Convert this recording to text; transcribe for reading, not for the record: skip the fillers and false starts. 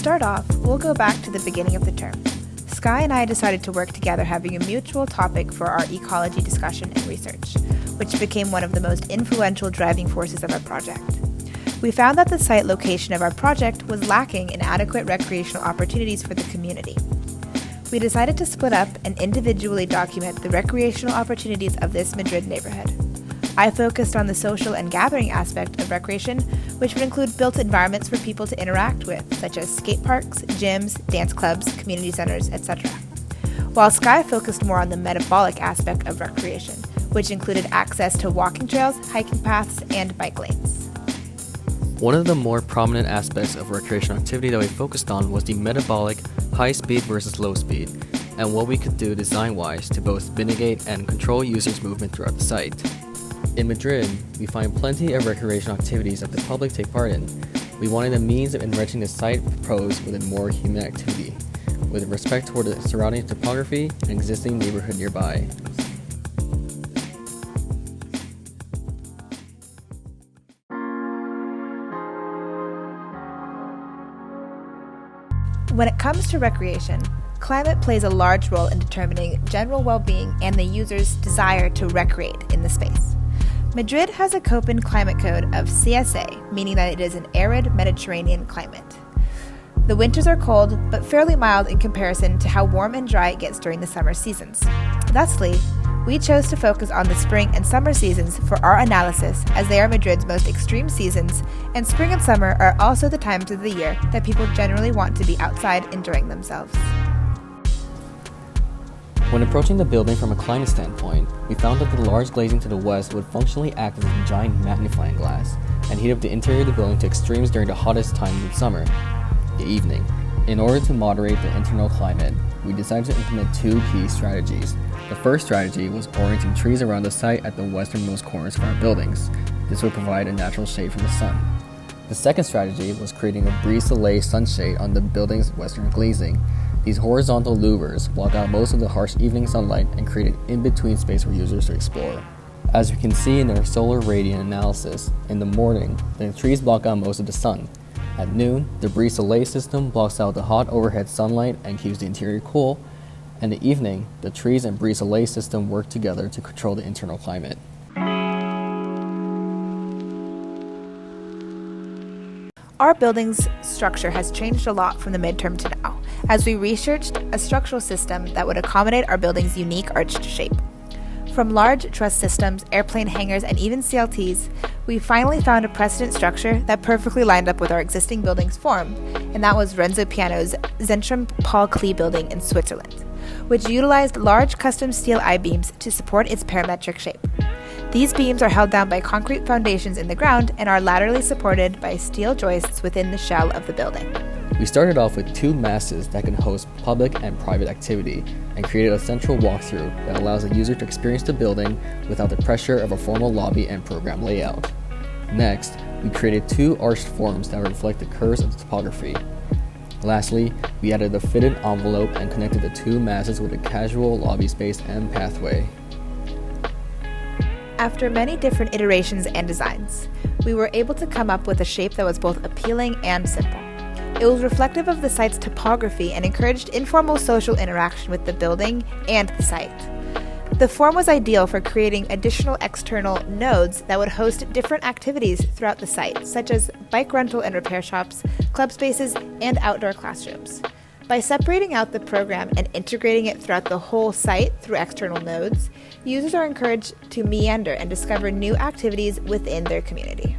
start off, we'll go back to the beginning of the term. Sky and I decided to work together having a mutual topic for our ecology discussion and research, which became one of the most influential driving forces of our project. We found that the site location of our project was lacking in adequate recreational opportunities for the community. We decided to split up and individually document the recreational opportunities of this Madrid neighborhood. I focused on the social and gathering aspect of recreation, which would include built environments for people to interact with, such as skate parks, gyms, dance clubs, community centers, etc. While Sky focused more on the metabolic aspect of recreation, which included access to walking trails, hiking paths, and bike lanes. One of the more prominent aspects of recreational activity that we focused on was the metabolic high speed versus low speed, and what we could do design-wise to both mitigate and control users' movement throughout the site. In Madrid, we find plenty of recreational activities that the public take part in. We wanted a means of enriching the site proposed with a more human activity, with respect toward the surrounding topography and existing neighborhood nearby. When it comes to recreation, climate plays a large role in determining general well-being and the user's desire to recreate in the space. Madrid has a Köppen climate code of CSA, meaning that it is an arid Mediterranean climate. The winters are cold, but fairly mild in comparison to how warm and dry it gets during the summer seasons. Thusly, we chose to focus on the spring and summer seasons for our analysis, as they are Madrid's most extreme seasons, and spring and summer are also the times of the year that people generally want to be outside enjoying themselves. When approaching the building from a climate standpoint, we found that the large glazing to the west would functionally act as a giant magnifying glass and heat up the interior of the building to extremes during the hottest time of summer, the evening. In order to moderate the internal climate, we decided to implement two key strategies. The first strategy was orienting trees around the site at the westernmost corners of our buildings. This would provide a natural shade from the sun. The second strategy was creating a brise-soleil sunshade on the building's western glazing. These horizontal louvers block out most of the harsh evening sunlight and create an in-between space for users to explore. As we can see in our solar radiant analysis, in the morning, the trees block out most of the sun. At noon, the brise-soleil system blocks out the hot overhead sunlight and keeps the interior cool. In the evening, the trees and brise-soleil system work together to control the internal climate. Our building's structure has changed a lot from the midterm to now, as we researched a structural system that would accommodate our building's unique arched shape. From large truss systems, airplane hangars, and even CLTs, we finally found a precedent structure that perfectly lined up with our existing building's form, and that was Renzo Piano's Zentrum Paul Klee building in Switzerland, which utilized large custom steel I-beams to support its parametric shape. These beams are held down by concrete foundations in the ground and are laterally supported by steel joists within the shell of the building. We started off with two masses that can host public and private activity and created a central walkthrough that allows a user to experience the building without the pressure of a formal lobby and program layout. Next, we created two arched forms that reflect the curves of the topography. Lastly, we added a fitted envelope and connected the two masses with a casual lobby space and pathway. After many different iterations and designs, we were able to come up with a shape that was both appealing and simple. It was reflective of the site's topography and encouraged informal social interaction with the building and the site. The form was ideal for creating additional external nodes that would host different activities throughout the site, such as bike rental and repair shops, club spaces, and outdoor classrooms. By separating out the program and integrating it throughout the whole site through external nodes, users are encouraged to meander and discover new activities within their community.